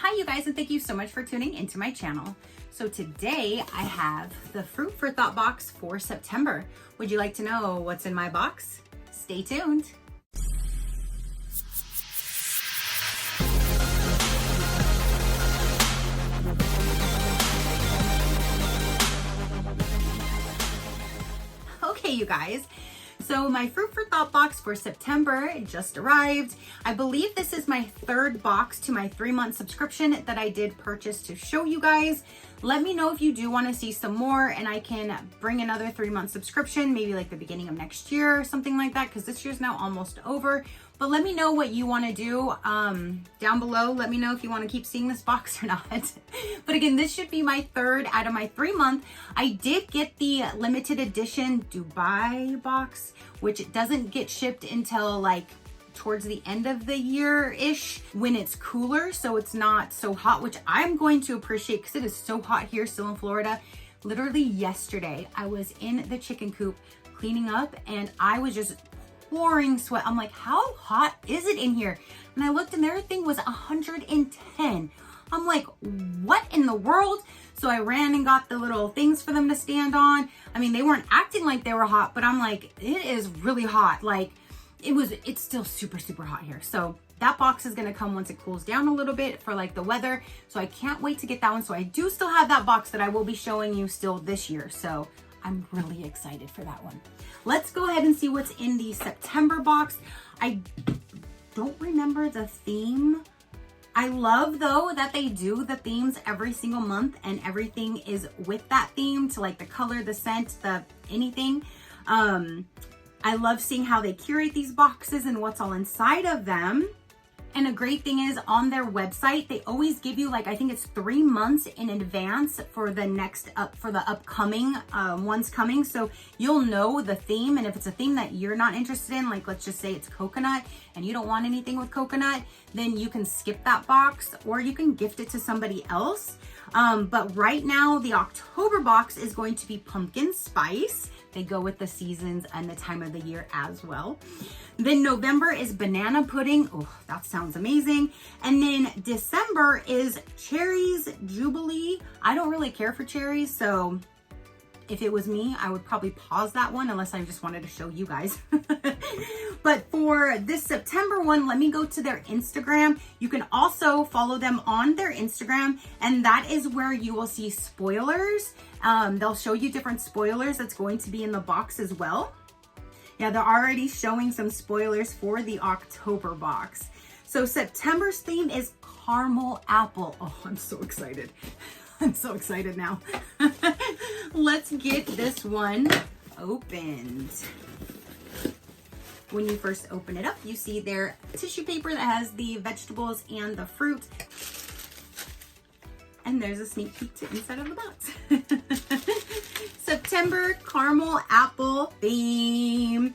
Hi you guys, and thank you so much for tuning into my channel. So today I have the Fruit for Thought box for September. Would you like to know what's in my box? Stay tuned. Okay, you guys. So my Fruit for Thought box for September just arrived. I believe this is my third box to my 3-month subscription that I did purchase to show you guys. Let me know if you do want to see some more and I can bring another 3-month subscription, maybe like the beginning of next year or something like that, because this year's now almost over. But let me know what you want to do down below. Let me know if you want to keep seeing this box or not. But again, this should be my third out of my 3-month. I did get the limited edition Dubai box, which doesn't get shipped until like towards the end of the year-ish when it's cooler, so it's not so hot, which I'm going to appreciate because it is so hot here still in Florida. Literally yesterday, I was in the chicken coop cleaning up and I was just pouring sweat. I'm like, how hot is it in here? And I looked and their thing was 110. I'm like, what in the world? So I ran and got the little things for them to stand on. I mean, they weren't acting like they were hot, but I'm like, it is really hot. Like it's still super, super hot here. So that box is gonna come once it cools down a little bit for like the weather. So I can't wait to get that one. So I do still have that box that I will be showing you still this year. So I'm really excited for that one. Let's go ahead and see what's in the September box. I don't remember the theme. I love though that they do the themes every single month and everything is with that theme to like the color, the scent, the anything. I love seeing how they curate these boxes and what's all inside of them. And a great thing is on their website, they always give you like, I think it's 3 months in advance for the next for the upcoming ones coming. So you'll know the theme. And if it's a theme that you're not interested in, like let's just say it's coconut and you don't want anything with coconut, then you can skip that box or you can gift it to somebody else. But right now the October box is going to be pumpkin spice. They go with the seasons and the time of the year as well. Then November is banana pudding. Oh, that sounds amazing. And then December is cherries jubilee. I don't really care for cherries, so if it was me, I would probably pause that one unless I just wanted to show you guys. But for this September one, let me go to their Instagram. You can also follow them on their Instagram, and that is where you will see spoilers. They'll show you different spoilers that's going to be in the box as well. Yeah, they're already showing some spoilers for the October box. So September's theme is caramel apple. Oh, I'm so excited. I'm so excited now. Let's get this one opened. When you first open it up, you see their tissue paper that has the vegetables and the fruit. And there's a sneak peek to inside of the box. September caramel apple theme.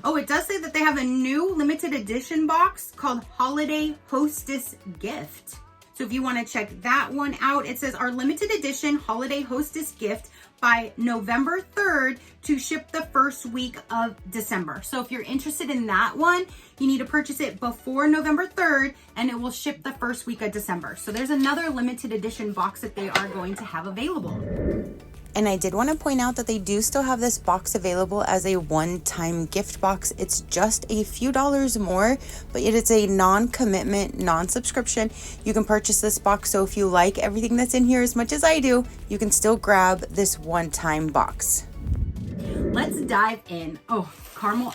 Oh, it does say that they have a new limited edition box called Holiday Hostess Gift. So if you want to check that one out, it says our limited edition Holiday Hostess Gift by November 3rd to ship the first week of December. So if you're interested in that one, you need to purchase it before November 3rd and it will ship the first week of December. So there's another limited edition box that they are going to have available. And I did want to point out that they do still have this box available as a one-time gift box. It's just a few dollars more, but it is a non-commitment, non-subscription. You can purchase this box, so if you like everything that's in here as much as I do, you can still grab this one-time box. Let's dive in. Oh, caramel.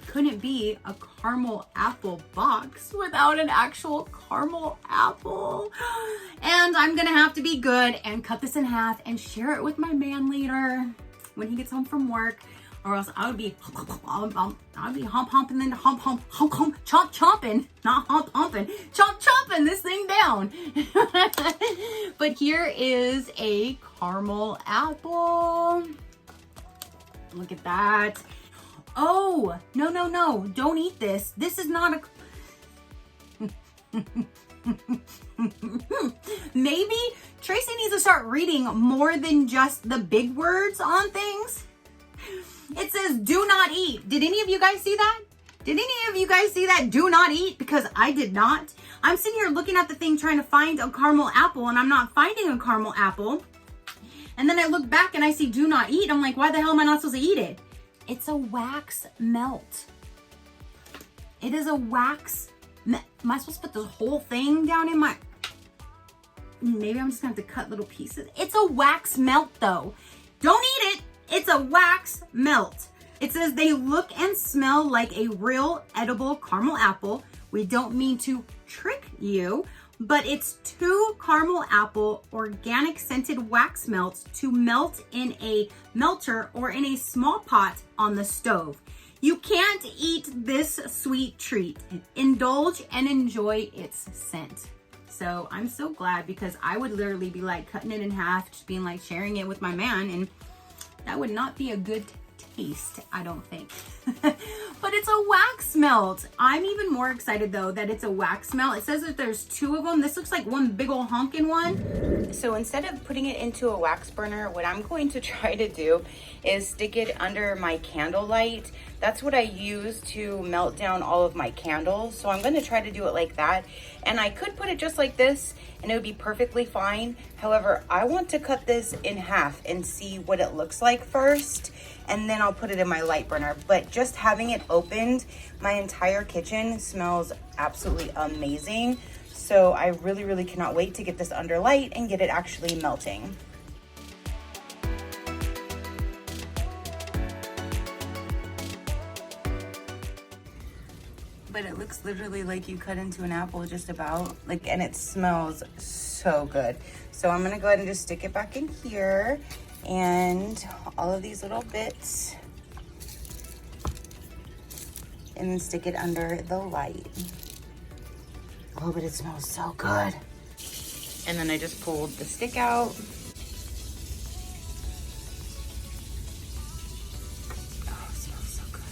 Couldn't be a caramel apple box without an actual caramel apple. And I'm gonna have to be good and cut this in half and share it with my man later when he gets home from work, or else I would be humping, then hump, chomp chomping, not hump humping, chomp chomping this thing down. But here is a caramel apple. Look at that. Oh, no, don't eat this. This is not a... Maybe Tracy needs to start reading more than just the big words on things. It says, do not eat. Did any of you guys see that? Did any of you guys see that do not eat? Because I did not. I'm sitting here looking at the thing trying to find a caramel apple and I'm not finding a caramel apple. And then I look back and I see do not eat. I'm like, why the hell am I not supposed to eat it? It's a wax melt. It is a wax melt. Am I supposed to put the whole thing down in my... Maybe I'm just gonna have to cut little pieces. It's a wax melt though. Don't eat it. It's a wax melt. It says they look and smell like a real edible caramel apple. We don't mean to trick you, but it's 2 caramel apple organic scented wax melts to melt in a melter or in a small pot on the stove. You can't eat this sweet treat. Indulge and enjoy its scent. So I'm so glad, because I would literally be like cutting it in half, just being like sharing it with my man, and that would not be a good taste, I don't think. But it's a wax melt. I'm even more excited though that it's a wax melt. It says that there's 2 of them. This looks like one big old honking one. So instead of putting it into a wax burner, what I'm going to try to do is stick it under my candle light. That's what I use to melt down all of my candles. So I'm going to try to do it like that. And I could put it just like this and it would be perfectly fine. However, I want to cut this in half and see what it looks like first, and then I'll put it in my light burner. But just having it opened, my entire kitchen smells absolutely amazing. So I really cannot wait to get this under light and get it actually melting. But it looks literally like you cut into an apple, just about, like, and it smells so good. So I'm gonna go ahead and just stick it back in here, and all of these little bits, and then stick it under the light. Oh, but it smells so good. And then I just pulled the stick out. Oh, it smells so good.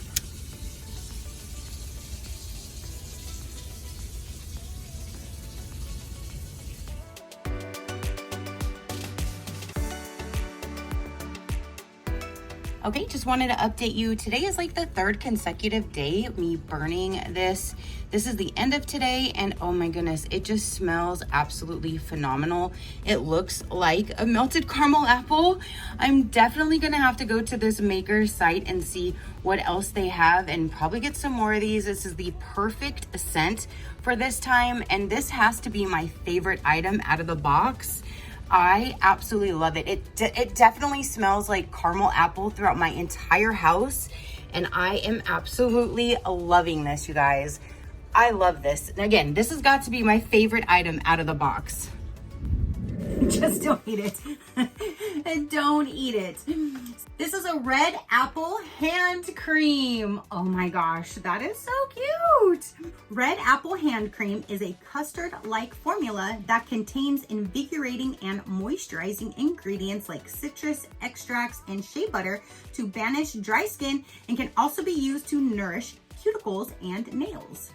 Okay, just wanted to update you. Today is like the 3rd consecutive day of me burning this. This is the end of today, and oh my goodness, it just smells absolutely phenomenal. It looks like a melted caramel apple. I'm definitely gonna have to go to this maker's site and see what else they have and probably get some more of these. This is the perfect scent for this time, and this has to be my favorite item out of the box. I absolutely love it. It definitely smells like caramel apple throughout my entire house, and I am absolutely loving this, you guys. I love this. And again, this has got to be my favorite item out of the box. Just don't eat it. Don't eat it. This is a red apple hand cream. Oh my gosh, that is so cute. Red apple hand cream is a custard-like formula that contains invigorating and moisturizing ingredients like citrus extracts and shea butter to banish dry skin, and can also be used to nourish cuticles and nails.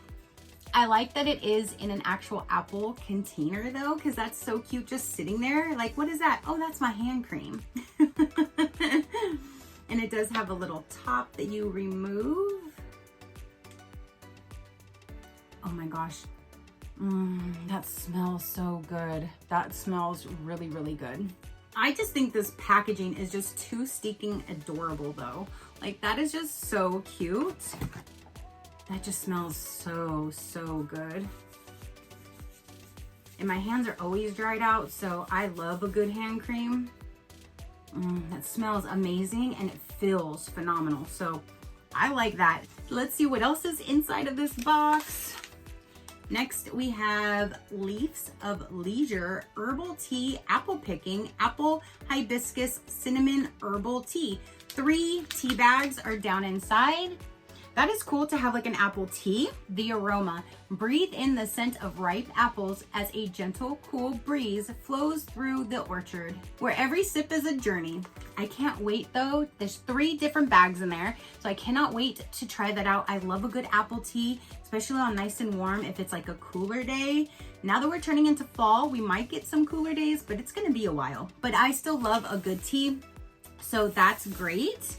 I like that it is in an actual apple container though, because that's so cute just sitting there. Like, what is that? Oh, that's my hand cream. And it does have a little top that you remove. Oh my gosh. That smells so good. That smells really good. I just think this packaging is just too stinking adorable though. Like, that is just so cute. That just smells so good. And my hands are always dried out, so I love a good hand cream. That smells amazing and it feels phenomenal. So I like that. Let's see what else is inside of this box. Next, we have Leaves of Leisure Herbal Tea Apple Picking Apple Hibiscus Cinnamon Herbal Tea. 3 tea bags are down inside. That is cool to have like an apple tea. The aroma. Breathe in the scent of ripe apples as a gentle, cool breeze flows through the orchard, where every sip is a journey. I can't wait though. There's 3 different bags in there, so I cannot wait to try that out. I love a good apple tea, especially on nice and warm if it's like a cooler day. Now that we're turning into fall, we might get some cooler days, but it's gonna be a while. But I still love a good tea, so that's great.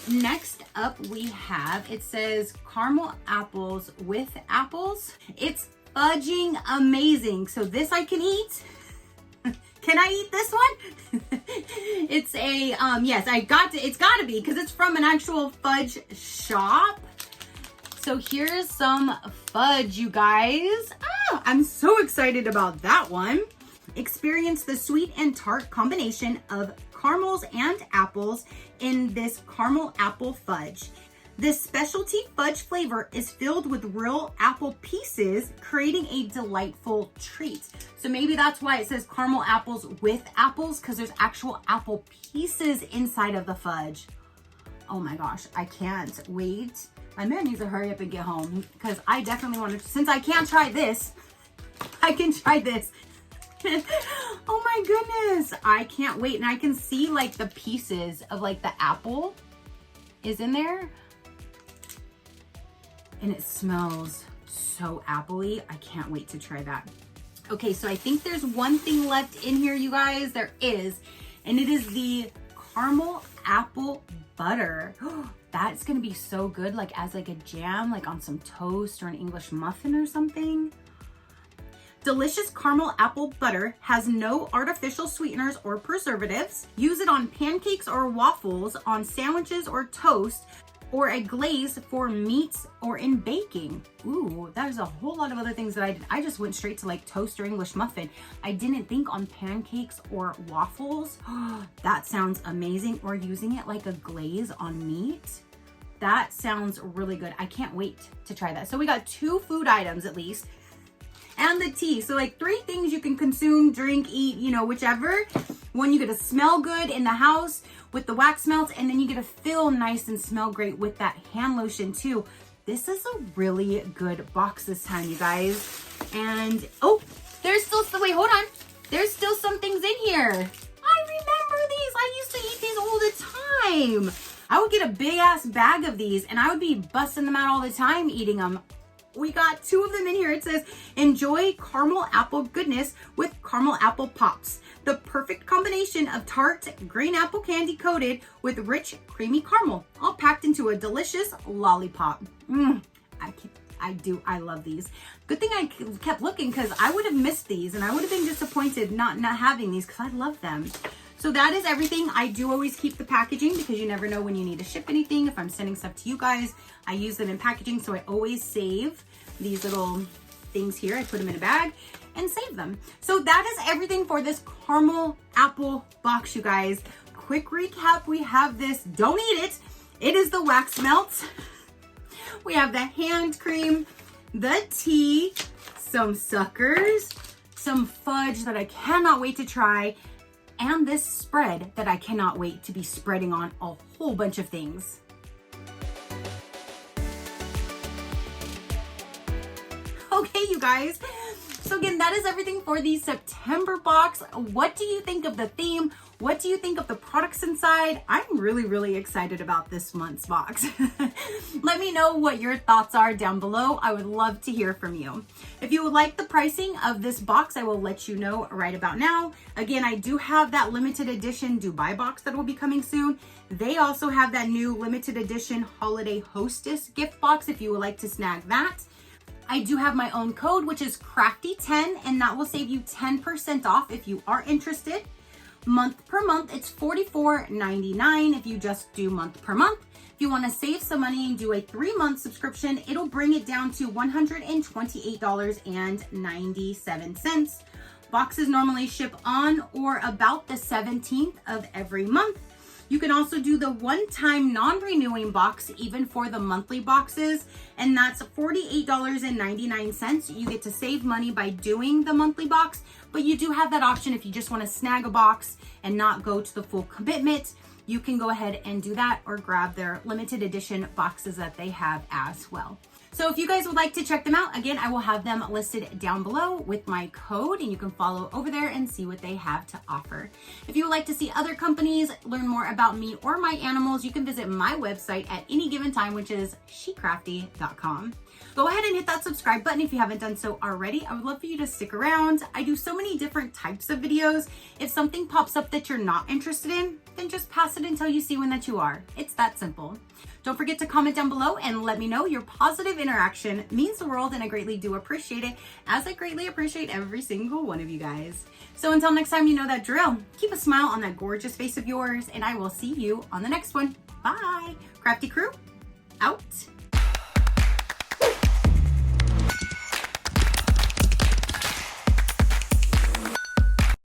Next up we have, it says caramel apples with apples. It's fudging amazing. So this I can eat. Can I eat this one? It's a, yes, it's gotta be because it's from an actual fudge shop. So here's some fudge, you guys. I'm so excited about that one. Experience the sweet and tart combination of caramels and apples in this caramel apple fudge. This specialty fudge flavor is filled with real apple pieces, creating a delightful treat. So maybe that's why it says caramel apples with apples, because there's actual apple pieces inside of the fudge. Oh my gosh, I can't wait. My man needs to hurry up and get home because I definitely want to, since I can't try this, I can try this. Oh my goodness, I can't wait. And I can see like the pieces of like the apple is in there. And it smells so appley. I can't wait to try that. Okay, so I think there's one thing left in here, you guys. There is, and it is the caramel apple butter. That's gonna be so good, like as like a jam, like on some toast or an English muffin or something. Delicious caramel apple butter has no artificial sweeteners or preservatives. Use it on pancakes or waffles, on sandwiches or toast, or a glaze for meats or in baking. Ooh, that is a whole lot of other things that I did. I just went straight to like toast or English muffin. I didn't think on pancakes or waffles. That sounds amazing. Or using it like a glaze on meat. That sounds really good. I can't wait to try that. So we got 2 food items at least. And the tea. So like 3 things you can consume, drink, eat, you know, whichever. One, you get to smell good in the house with the wax melts, and then you get to feel nice and smell great with that hand lotion too. This is a really good box this time, you guys. And oh, there's still, wait, hold on. There's still some things in here. I remember these. I used to eat these all the time. I would get a big ass bag of these and I would be busting them out all the time eating them. We got 2 of them in here. It says, enjoy caramel apple goodness with caramel apple pops. The perfect combination of tart green apple candy coated with rich creamy caramel, all packed into a delicious lollipop. I love these. Good thing I kept looking because I would have missed these and I would have been disappointed not having these because I love them. So that is everything. I do always keep the packaging because you never know when you need to ship anything. If I'm sending stuff to you guys, I use them in packaging. So I always save these little things here. I put them in a bag and save them. So that is everything for this caramel apple box, you guys. Quick recap, we have this, don't eat it. It is the wax melts. We have the hand cream, the tea, some suckers, some fudge that I cannot wait to try, and this spread that I cannot wait to be spreading on a whole bunch of things. Okay, you guys. So again, that is everything for the September box. What do you think of the theme? What do you think of the products inside? I'm really, really excited about this month's box. Let me know what your thoughts are down below. I would love to hear from you. If you would like the pricing of this box, I will let you know right about now. Again, I do have that limited edition Dubai box that will be coming soon. They also have that new limited edition holiday hostess gift box if you would like to snag that. I do have my own code, which is Crafty10, and that will save you 10% off if you are interested. Month per month, it's $44.99 if you just do month per month. If you want to save some money and do a 3-month subscription, it'll bring it down to $128.97. Boxes normally ship on or about the 17th of every month. You can also do the one-time non-renewing box even for the monthly boxes, and that's $48.99. You get to save money by doing the monthly box, but you do have that option if you just want to snag a box and not go to the full commitment. You can go ahead and do that or grab their limited edition boxes that they have as well. So if you guys would like to check them out, again, I will have them listed down below with my code, and you can follow over there and see what they have to offer. If you would like to see other companies, learn more about me or my animals, you can visit my website at any given time, which is SheCrafty.com. Go ahead and hit that subscribe button if you haven't done so already. I would love for you to stick around. I do so many different types of videos. If something pops up that you're not interested in, then just pass it until you see one that you are. It's that simple. Don't forget to comment down below and let me know. Your positive interaction means the world, and I greatly do appreciate it, as I greatly appreciate every single one of you guys. So until next time, you know that drill. Keep a smile on that gorgeous face of yours, and I will see you on the next one. Bye. Crafty Crew, out.